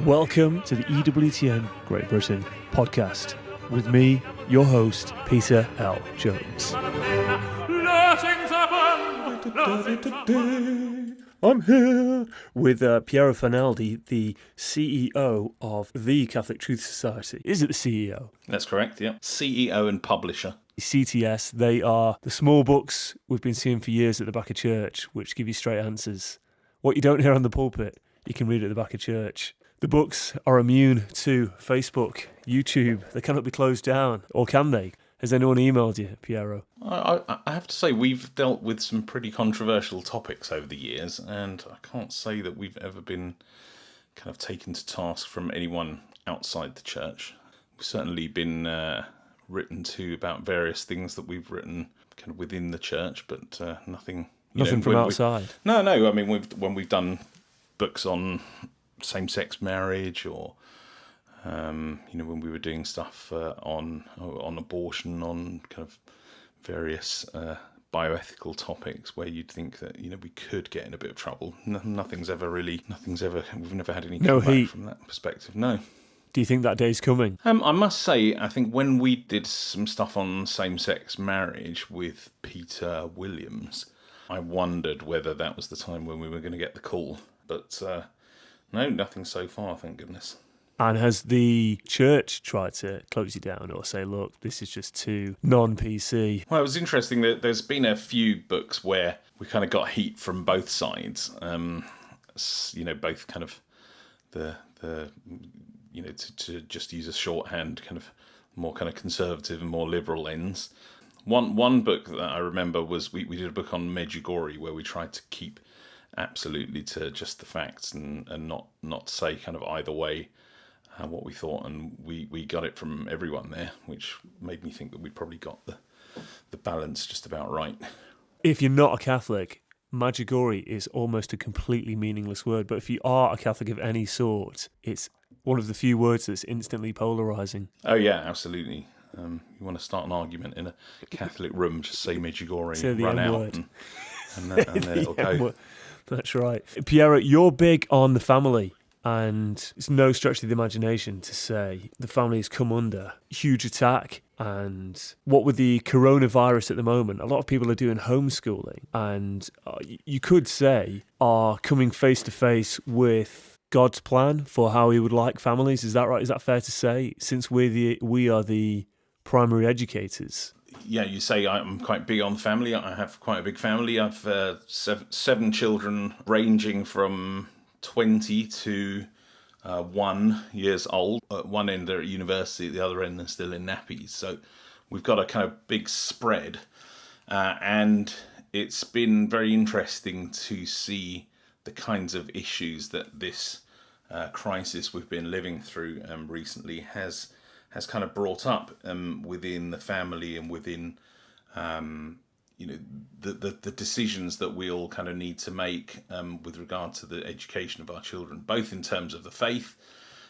Welcome to the EWTN Great Britain podcast with me, your host, Peter L. Jones. I'm here with Pierpaolo Finaldi, the CEO of the Catholic Truth Society. Is it the CEO? That's correct, yeah. CEO and publisher. CTS, they are the small books we've been seeing for years at the back of church, which give you straight answers. What you don't hear on the pulpit, you can read at the back of church. The books are immune to Facebook, YouTube. They cannot be closed down, or can they? Has anyone emailed you, Piero? I have to say, we've dealt with some pretty controversial topics over the years, and I can't say that we've ever been kind of taken to task from anyone outside the church. We've certainly been written to about various things that we've written kind of within the church, but nothing... Nothing from outside? No. I mean, when we've done books on same-sex marriage, or when we were doing stuff on abortion, on kind of various bioethical topics where you'd think that we could get in a bit of trouble. We've never had any comeback from that perspective. No. Do you think that day's coming? I must say, I think when we did some stuff on same-sex marriage with Peter Williams, I wondered whether that was the time when we were going to get the call. But no, nothing so far, thank goodness. And has the church tried to close you down or say, look, this is just too non-PC? Well, it was interesting that there's been a few books where we kind of got heat from both sides. Both kind of to just use a shorthand, kind of more kind of conservative and more liberal ends. One book that I remember was we did a book on Medjugorje where we tried to keep absolutely to just the facts and not say kind of either way what we thought, and we got it from everyone there, which made me think that we probably got the balance just about right. If you're not a Catholic, Medjugorje is almost a completely meaningless word, but if you are a Catholic of any sort, it's one of the few words that's instantly polarising. Oh yeah, absolutely. You want to start an argument in a Catholic room, just say Medjugorje, run out, and then it'll go. That's right. Piero, you're big on the family, and it's no stretch of the imagination to say the family has come under huge attack. And what with the coronavirus at the moment, a lot of people are doing homeschooling, and you could say are coming face to face with God's plan for how He would like families. Is that right? Is that fair to say? Since we are the primary educators. Yeah, you say I'm quite big on family. I have quite a big family. I've seven children ranging from 20 to 1 years old. At one end they're at university, at the other end they're still in nappies. So we've got a kind of big spread. And it's been very interesting to see the kinds of issues that this crisis we've been living through recently has kind of brought up within the family and within the decisions that we all kind of need to make with regard to the education of our children, both in terms of the faith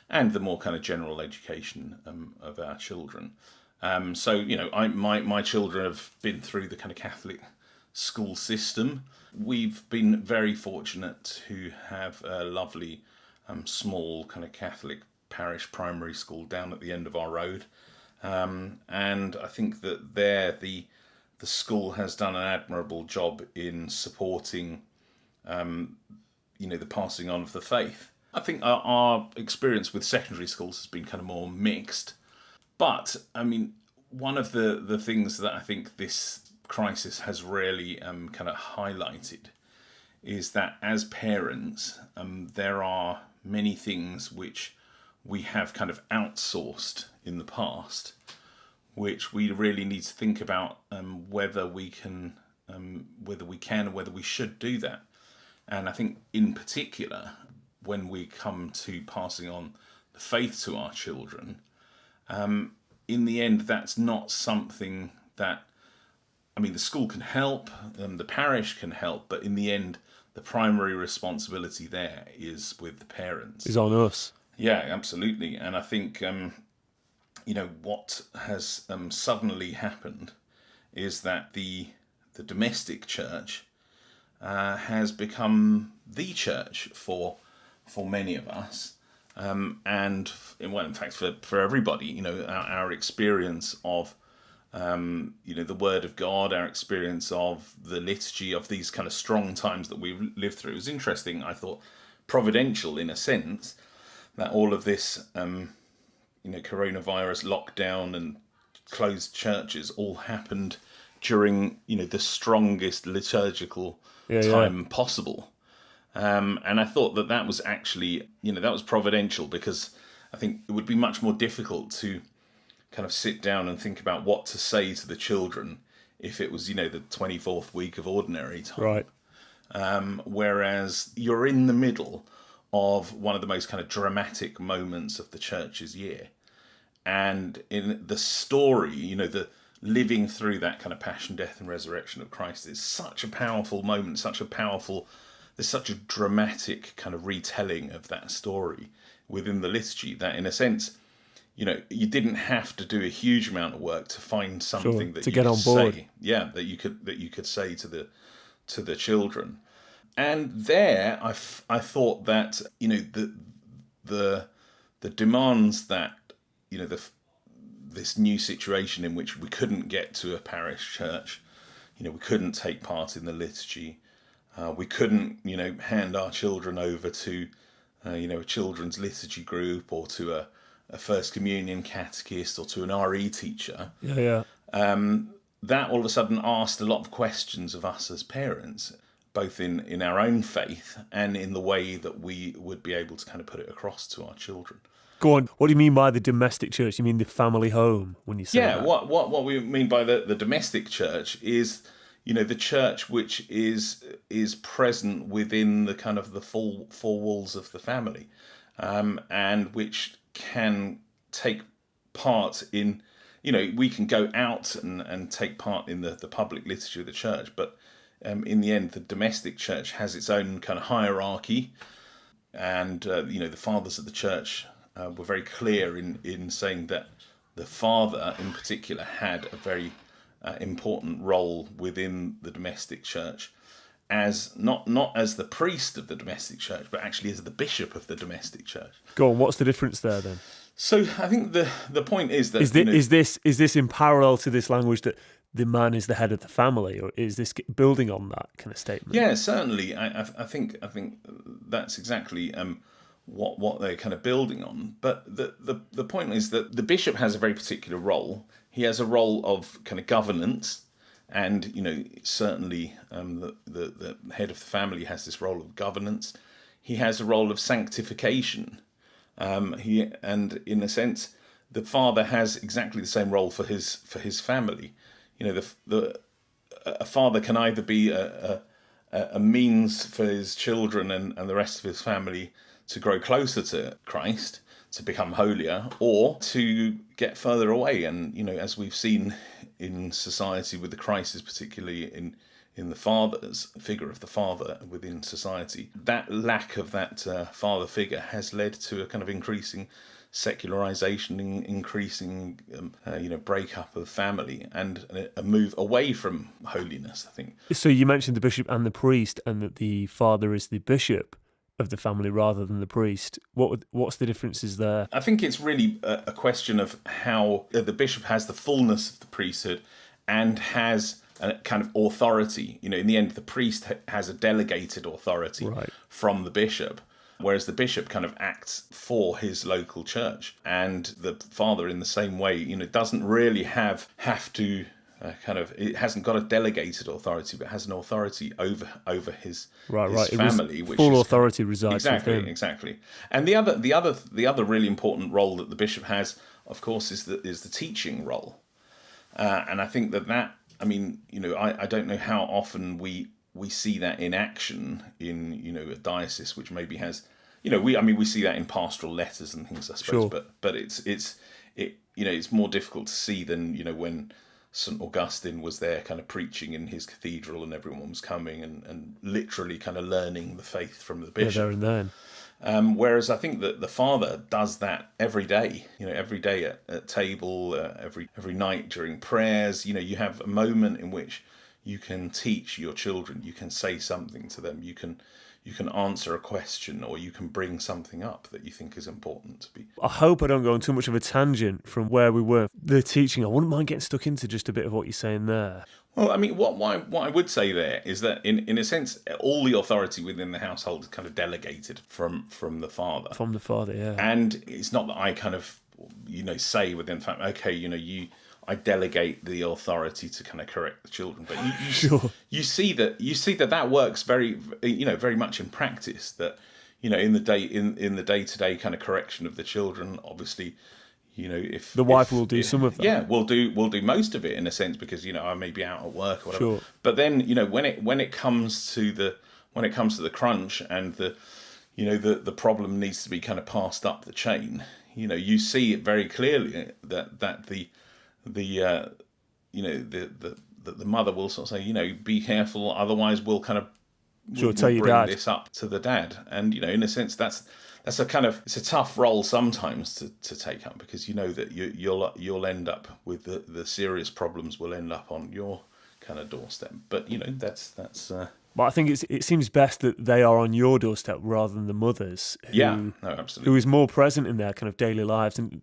and the more kind of general education of our children. My children have been through the kind of Catholic school system. We've been very fortunate to have a lovely small kind of Catholic parish primary school down at the end of our road, and I think that the school has done an admirable job in supporting the passing on of the faith. I think our experience with secondary schools has been kind of more mixed, but I mean, one of the things that I think this crisis has really kind of highlighted is that as parents there are many things which we have kind of outsourced in the past, which we really need to think about whether we can or whether we should do that. And I think in particular, when we come to passing on the faith to our children, in the end, that's not something that, I mean, the school can help, the parish can help, but in the end, the primary responsibility there is with the parents. Is on us. Yeah, absolutely. And I think, what has suddenly happened is that the domestic church has become the church for many of us. And well, in fact, for everybody, our experience of, the Word of God, our experience of the liturgy, of these kind of strong times that we've lived through, is interesting. I thought providential in a sense that all of this, coronavirus lockdown and closed churches all happened during, the strongest liturgical time possible. And I thought that was actually, that was providential, because I think it would be much more difficult to kind of sit down and think about what to say to the children if it was, the 24th week of ordinary time. Right. Whereas you're in the middle of one of the most kind of dramatic moments of the church's year. And in the story, the living through that kind of passion, death and resurrection of Christ is such a powerful moment, there's such a dramatic kind of retelling of that story within the liturgy that, in a sense, you didn't have to do a huge amount of work to find something that to you get could on board. say, that you could say to the children. And there, I thought that the demands that this new situation in which we couldn't get to a parish church, we couldn't take part in the liturgy. We couldn't, hand our children over to, a children's liturgy group, or to a First Communion catechist, or to an RE teacher. Yeah. That all of a sudden asked a lot of questions of us as parents, both in our own faith and in the way that we would be able to kind of put it across to our children. Go on. What do you mean by the domestic church? You mean the family home when you say that? Yeah, what we mean by the domestic church is, the church which is present within the kind of the four walls of the family, and which can take part in, we can go out and take part in the public liturgy of the church, but in the end, the domestic church has its own kind of hierarchy, and the fathers of the church were very clear in saying that the father in particular had a very important role within the domestic church, as not as the priest of the domestic church, but actually as the bishop of the domestic church. Go on. What's the difference there then? So I think the point is that is this in parallel to this language that the man is the head of the family, or is this building on that kind of statement? Yeah, certainly. I think that's exactly what they're kind of building on. But the point is that the bishop has a very particular role. He has a role of kind of governance, and certainly the head of the family has this role of governance. He has a role of sanctification. And in a sense, the father has exactly the same role for his family. A father can either be a means for his children and the rest of his family to grow closer to Christ, to become holier, or to get further away. And as we've seen in society with the crisis, particularly in the father's figure of the father within society, that lack of that father figure has led to a kind of increasing secularization, increasing breakup of family, and a move away from holiness, I think. So you mentioned the bishop and the priest, and that the father is the bishop of the family rather than the priest. What's the differences there? I think it's really a question of how the bishop has the fullness of the priesthood and has a kind of authority. In the end, the priest has a delegated authority from the bishop, whereas the bishop kind of acts for his local church. And the father, in the same way, doesn't really have to it hasn't got a delegated authority, but has an authority over his family, which full authority resides exactly with him. Exactly. And the other really important role that the bishop has, of course, is the teaching role. And I think that I don't know how often we see that in action in a diocese which maybe has we see that in pastoral letters and things, I suppose. Sure. But it's more difficult to see than when St. Augustine was there kind of preaching in his cathedral and everyone was coming and literally kind of learning the faith from the bishop. Yeah, there and then. Whereas I think that the father does that every day, every day at table, every night during prayers. You have a moment in which, you can teach your children, you can say something to them, you can answer a question, or you can bring something up that you think is important to be. I hope I don't go on too much of a tangent from where we were. The teaching, I wouldn't mind getting stuck into just a bit of what you're saying there. Well, I mean, what I would say there is that in a sense, all the authority within the household is kind of delegated from the father. From the father, yeah. And it's not that I kind of, say within fact, okay, I delegate the authority to kind of correct the children, but Sure. you see that works very, very much in practice. That in the day-to-day kind of correction of the children, obviously, if the wife will do some of that. Yeah, we'll do most of it in a sense because I may be out at work or whatever. Sure. But then when it comes to the crunch and the problem needs to be kind of passed up the chain, you see it very clearly that the mother will sort of say, be careful, otherwise we'll kind of Sure, tell your bring dad. this up to the dad. And in a sense that's a kind of, it's a tough role sometimes to take up, because that you'll end up with the serious problems will end up on your kind of doorstep. But that's But I think it seems best that they are on your doorstep rather than the mothers. Absolutely. Who is more present in their kind of daily lives, and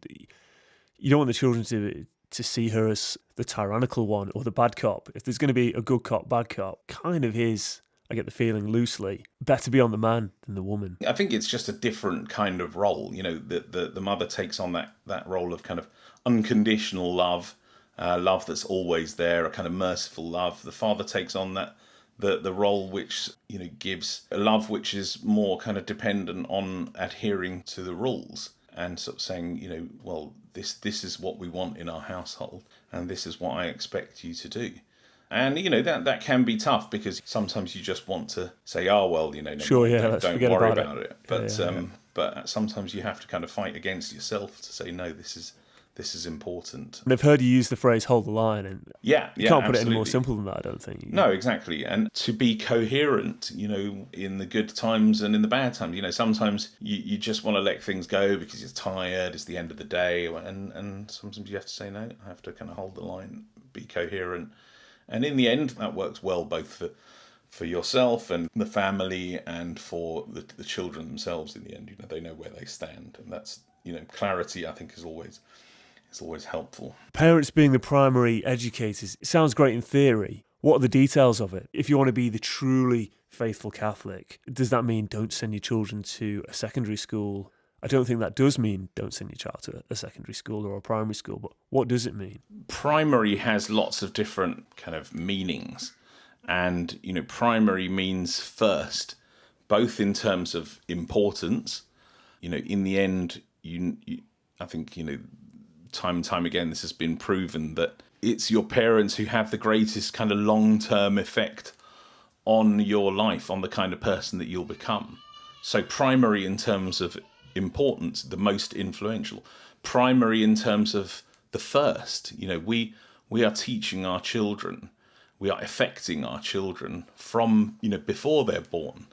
you don't want the children to see her as the tyrannical one or the bad cop. If there's going to be a good cop, bad cop, kind of is, I get the feeling loosely, better be on the man than the woman. I think it's just a different kind of role. The mother takes on that role of kind of unconditional love, love that's always there, a kind of merciful love. The father takes on the role which gives a love which is more kind of dependent on adhering to the rules and sort of saying, well, this is what we want in our household, and this is what I expect you to do. And that can be tough, because sometimes you just want to say, oh well, Sure, yeah, don't forget worry about it. Yeah. But sometimes you have to kind of fight against yourself to say, no, this is important. And I've heard you use the phrase "hold the line," and you can't put it any more simple than that, I don't think. No, exactly. And to be coherent, in the good times and in the bad times. Sometimes you just want to let things go because you're tired, it's the end of the day, and sometimes you have to say, no, I have to kind of hold the line, be coherent. And in the end, that works well both for yourself and the family, and for the children themselves. In the end, they know where they stand, and that's clarity, I think, is always helpful. Parents being the primary educators, it sounds great in theory. What are the details of it? If you want to be the truly faithful Catholic, does that mean don't send your children to a secondary school? I don't think that does mean don't send your child to a secondary school or a primary school, but what does it mean? Primary has lots of different kind of meanings, and primary means first, both in terms of importance. In the end, I think time and time again, this has been proven that it's your parents who have the greatest kind of long-term effect on your life, on the kind of person that you'll become. So primary in terms of importance, the most influential. Primary in terms of the first. We are teaching our children, we are affecting our children from before they're born,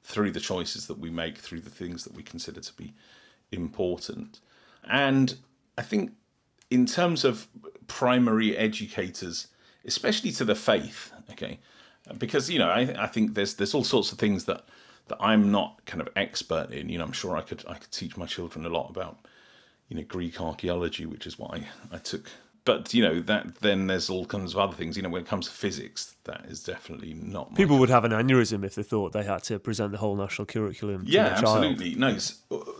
through the choices that we make, through the things that we consider to be important. And I think in terms of primary educators, especially to the faith, okay, because I think there's all sorts of things that I'm not kind of expert in. I'm sure I could teach my children a lot about Greek archaeology, which is what I took. But that then there's all kinds of other things. When it comes to physics, that is definitely not. People would have an aneurysm if they thought they had to present the whole national curriculum to their child. Absolutely. No,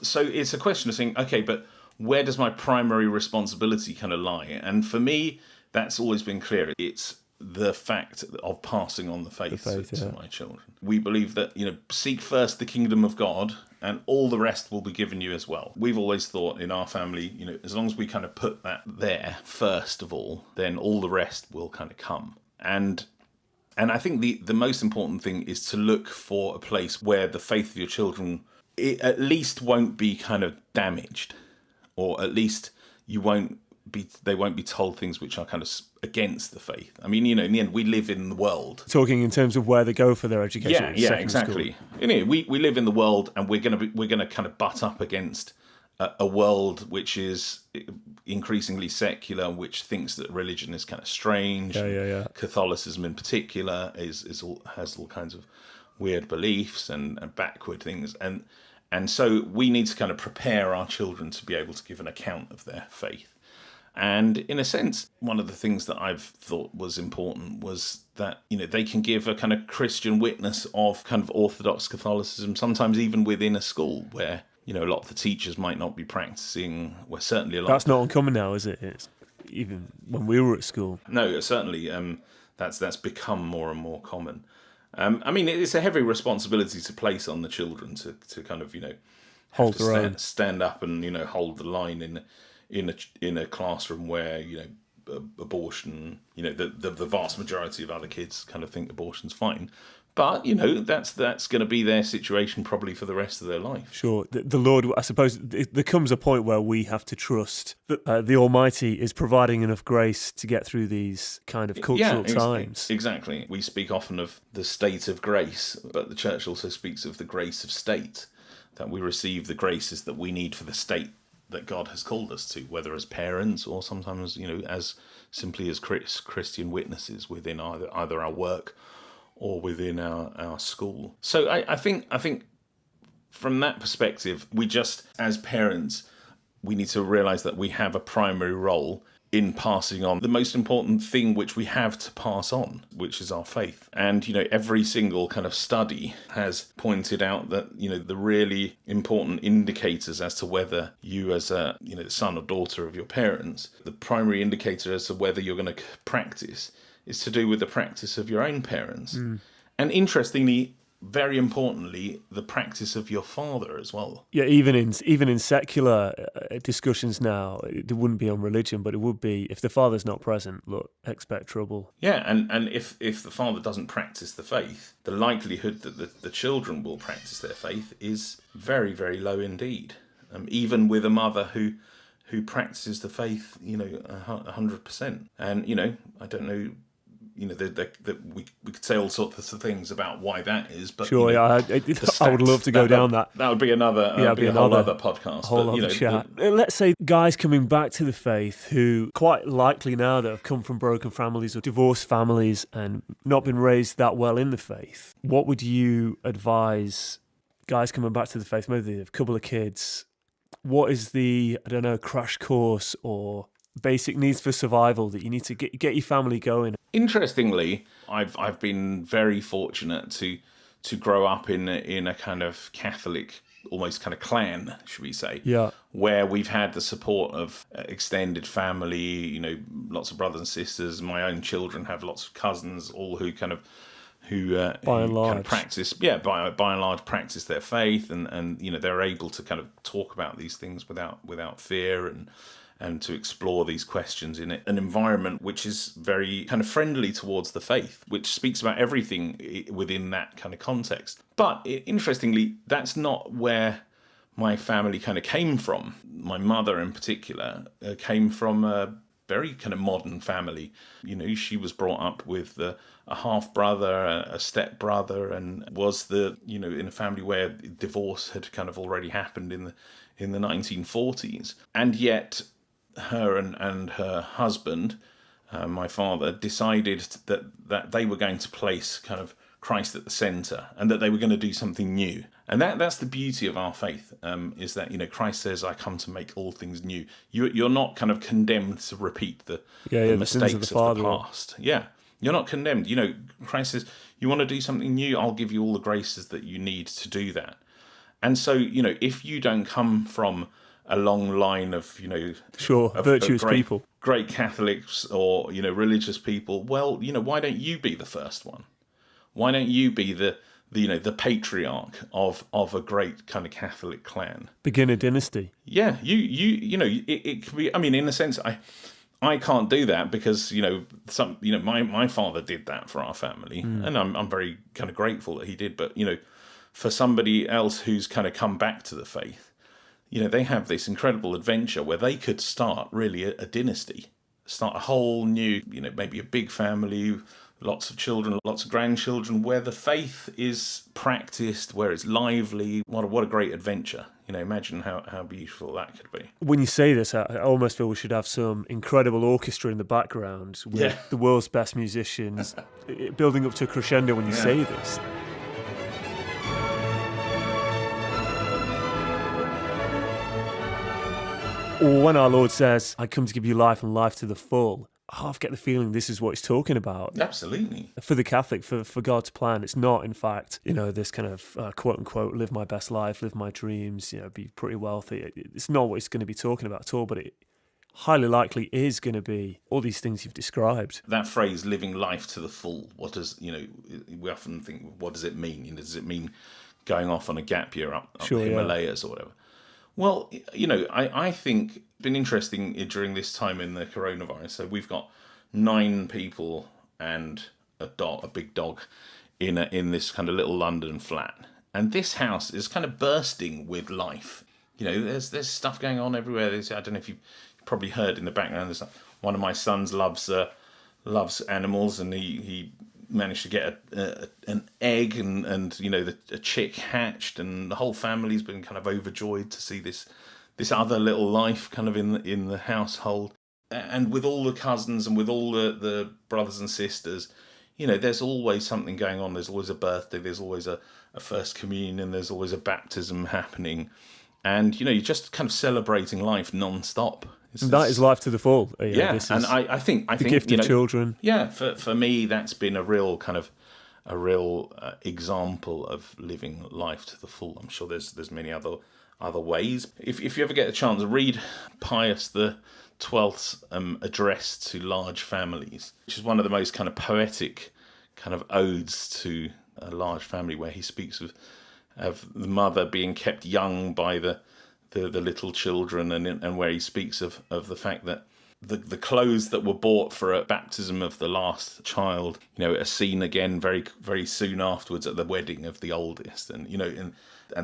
so it's a question of saying, okay, but where does my primary responsibility kind of lie? And for me, that's always been clear. It's the fact of passing on the faith to my children. We believe that, seek first the kingdom of God, and all the rest will be given you as well. We've always thought in our family, as long as we kind of put that there first of all, then all the rest will kind of come. And I think the most important thing is to look for a place where the faith of your children, it at least won't be kind of damaged, or at least they won't be told things which are kind of against the faith. I mean, in the end, we live in the world. Talking in terms of where they go for their education. Yeah, exactly. We live in the world, and we're going to kind of butt up against a world which is increasingly secular, which thinks that religion is kind of strange. Yeah. Catholicism in particular has all kinds of weird beliefs and backward things. And so we need to kind of prepare our children to be able to give an account of their faith. And in a sense, one of the things that I've thought was important was that, they can give a kind of Christian witness of kind of Orthodox Catholicism, sometimes even within a school where, a lot of the teachers might not be practicing, well, certainly a lot. That's not uncommon now, is it? It's even when we were at school. No, certainly that's become more and more common. It's a heavy responsibility to place on the children to kind of, hold their own, stand up and, hold the line in a classroom where, abortion, the vast majority of other kids kind of think abortion's fine. But, that's going to be their situation probably for the rest of their life. Sure. The Lord, I suppose, there comes a point where we have to trust that the Almighty is providing enough grace to get through these kind of cultural times. Exactly. We speak often of the state of grace, but the Church also speaks of the grace of state, that we receive the graces that we need for the state that God has called us to, whether as parents or sometimes, as simply as Christian witnesses within either our work or within our school. So I think from that perspective, we just, as parents, we need to realise that we have a primary role in passing on the most important thing which we have to pass on, which is our faith. And, every single kind of study has pointed out that, the really important indicators as to whether you as a, son or daughter of your parents, the primary indicator as to whether you're going to practice is to do with the practice of your own parents. And interestingly, very importantly, the practice of your father as well. Yeah, even in secular discussions now, it wouldn't be on religion, but it would be if the father's not present, look, expect trouble. Yeah, and if the father doesn't practice the faith, the likelihood that the children will practice their faith is very, very low indeed. Even with a mother who practices the faith, 100%. And, I don't know, we could say all sorts of things about why that is, but sure, I would love to go down that. That would be another, a whole other podcast. Whole other chat. Let's say guys coming back to the faith who quite likely now that have come from broken families or divorced families and not been raised that well in the faith. What would you advise guys coming back to the faith? Maybe they have a couple of kids. What is the, crash course or basic needs for survival that you need to get your family going? Interestingly, I've been very fortunate to grow up in a kind of Catholic, almost kind of clan, should we say? Yeah. Where we've had the support of extended family, lots of brothers and sisters. My own children have lots of cousins, all who kind of by and large kind of practice, by and large practice their faith, and they're able to kind of talk about these things without fear and to explore these questions in an environment which is very kind of friendly towards the faith, which speaks about everything within that kind of context. But interestingly, that's not where my family kind of came from. My mother in particular came from a very kind of modern family. She was brought up with a half-brother, a step-brother, and was in a family where divorce had kind of already happened in the 1940s. And yet her and her husband, my father, decided that they were going to place kind of Christ at the centre and that they were going to do something new. And that's the beauty of our faith, is that, Christ says, I come to make all things new. You're not kind of condemned to repeat the mistakes of the past. Yeah, you're not condemned. Christ says, you want to do something new, I'll give you all the graces that you need to do that. And so, if you don't come from a long line of, virtuous people, great Catholics or, religious people, well, why don't you be the first one? Why don't you be the patriarch of a great kind of Catholic clan? Begin a dynasty. Yeah, it can be. I mean, in a sense, I can't do that because my father did that for our family, and I'm very kind of grateful that he did. But for somebody else who's kind of come back to the faith, they have this incredible adventure where they could start really a dynasty, start a whole new, maybe a big family lots of children, lots of grandchildren, where the faith is practiced, where it's lively. What a great adventure. Imagine how beautiful that could be. When you say this, I almost feel we should have some incredible orchestra in the background with the world's best musicians building up to a crescendo when you say this. Or when our Lord says, I come to give you life and life to the full, I half get the feeling this is what he's talking about. Absolutely. For the Catholic, for God's plan, it's not, in fact, this kind of quote-unquote, live my best life, live my dreams, be pretty wealthy. It's not what he's going to be talking about at all, but it highly likely is going to be all these things you've described. That phrase, living life to the full, what does, we often think, what does it mean? Does it mean going off on a gap year up the Himalayas or whatever? Well, I think it's been interesting during this time in the coronavirus. So we've got 9 people and a big dog in this kind of little London flat. And this house is kind of bursting with life. There's stuff going on everywhere. I don't know if you've probably heard in the background. There's one of my sons loves animals, and he managed to get an egg, and a chick hatched, and the whole family's been kind of overjoyed to see this other little life kind of in the household. And with all the cousins and with all the brothers and sisters, there's always something going on. There's always a birthday, there's always a first communion, there's always a baptism happening, and you're just kind of celebrating life non-stop. That is life to the full. And I think the gift of children. Yeah, for me, that's been a real example of living life to the full. I'm sure there's many other ways. If you ever get a chance, read Pius XII's address to large families, which is one of the most kind of poetic kind of odes to a large family, where he speaks of the mother being kept young by the little children, and where he speaks of the fact that the clothes that were bought for a baptism of the last child, are seen again very, very soon afterwards at the wedding of the oldest, and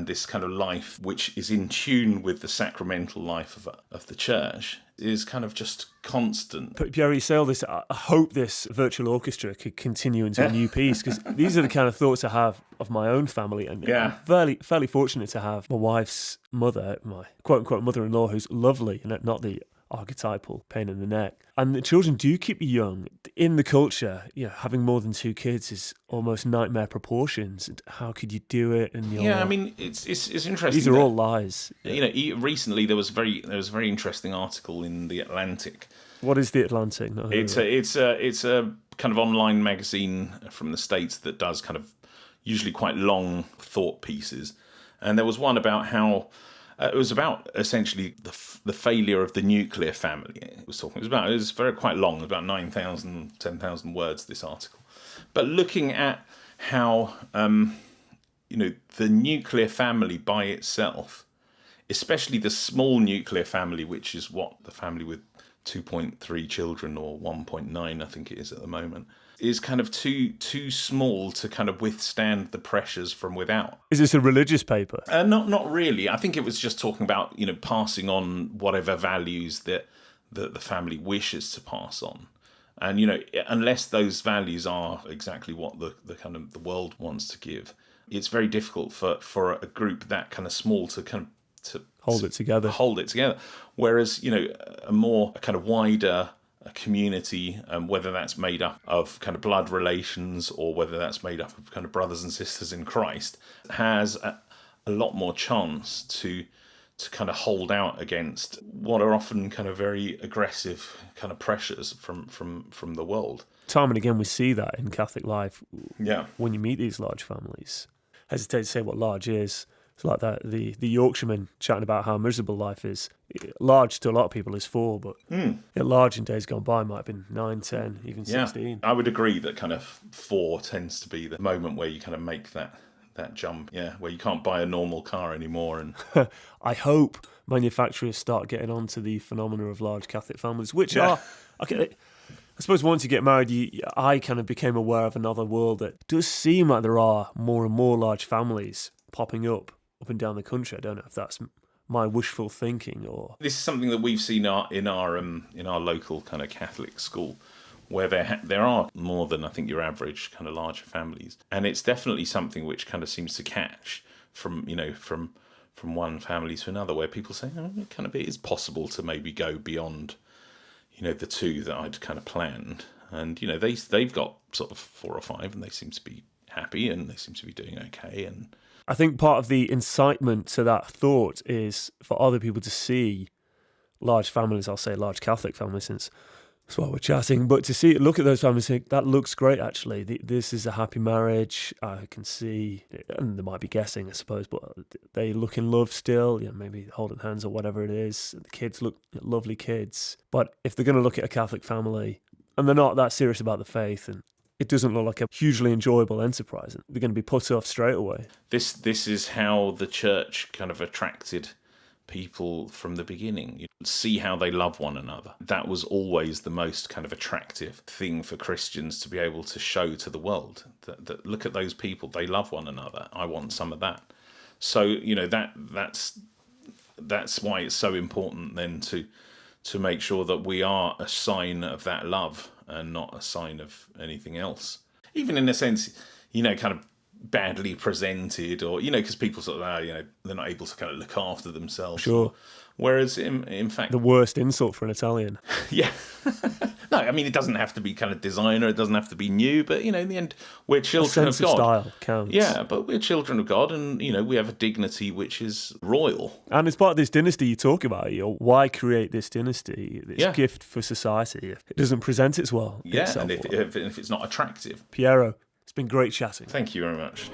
this kind of life, which is in tune with the sacramental life of the church, is kind of just constant. But Pierre, you say all this, I hope this virtual orchestra could continue into a new piece, because these are the kind of thoughts I have of my own family, and I'm fairly fortunate to have my wife's mother, my quote-unquote mother-in-law, who's lovely, not the archetypal pain in the neck. And the children do keep you young. In the culture, having more than 2 kids is almost nightmare proportions. How could you do it? And it's interesting. These are all lies. Recently there was a very interesting article in the Atlantic. What is the Atlantic? It's a kind of online magazine from the States that does kind of usually quite long thought pieces. And there was one about how it was about essentially the failure of the nuclear family. It was very quite long. It was about 9,000, 10,000 words, this article. But looking at how the nuclear family by itself, especially the small nuclear family, which is the family with 2.3 children, or 1.9, I think it is at the moment, is kind of too small to kind of withstand the pressures from without. Is this a religious paper? Not really. I think it was just talking about passing on whatever values that the family wishes to pass on, and unless those values are exactly what the kind of the world wants to give, it's very difficult for a group that kind of small to kind of hold it together. Whereas a more kind of wider community, whether that's made up of kind of blood relations or whether that's made up of kind of brothers and sisters in Christ, has a lot more chance to kind of hold out against what are often kind of very aggressive kind of pressures from the world. Time and again we see that in Catholic life. Yeah. When you meet these large families. Hesitate to say what large is. It's like that, the Yorkshireman chatting about how miserable life is. Large to a lot of people is 4, but large in days gone by might have been 9, 10, even 16. Yeah, I would agree that kind of 4 tends to be the moment where you kind of make that jump, where you can't buy a normal car anymore. And I hope manufacturers start getting onto the phenomena of large Catholic families, which are... Okay, I suppose once you get married, I kind of became aware of another world that does seem like there are more and more large families popping up and down the country. I don't know if that's my wishful thinking or... This is something that we've seen in our local kind of Catholic school, where there are more than, I think, your average kind of larger families. And it's definitely something which kind of seems to catch from one family to another, where people say, oh, it is possible to maybe go beyond, the two that I'd kind of planned. And, they've got sort of 4 or 5 and they seem to be happy and they seem to be doing okay. And I think part of the incitement to that thought is for other people to see large families, I'll say large Catholic families since that's why we're chatting, but to look at those families and think, that looks great actually, this is a happy marriage, I can see, and they might be guessing I suppose, but they look in love still, maybe holding hands or whatever it is, the kids look lovely kids. But if they're going to look at a Catholic family and they're not that serious about the faith, and it doesn't look like a hugely enjoyable enterprise, and they're going to be put off straight away. This is how the church kind of attracted people from the beginning. You see how they love one another. That was always the most kind of attractive thing for Christians to be able to show to the world. That look at those people, they love one another. I want some of that. So, that's why it's so important then to make sure that we are a sign of that love and not a sign of anything else. Even in a sense, kind of badly presented, or because people sort of they're not able to kind of look after themselves. Sure. Whereas in fact, the worst insult for an Italian. Yeah. No, I mean, it doesn't have to be kind of designer, it doesn't have to be new, but in the end, we're children of God. A sense of style counts. Yeah, but we're children of God, and we have a dignity which is royal. And it's part of this dynasty you talk about. Why create this dynasty, this gift for society, if it doesn't present itself and if it's not attractive. Piero, it's been great chatting. Thank you very much.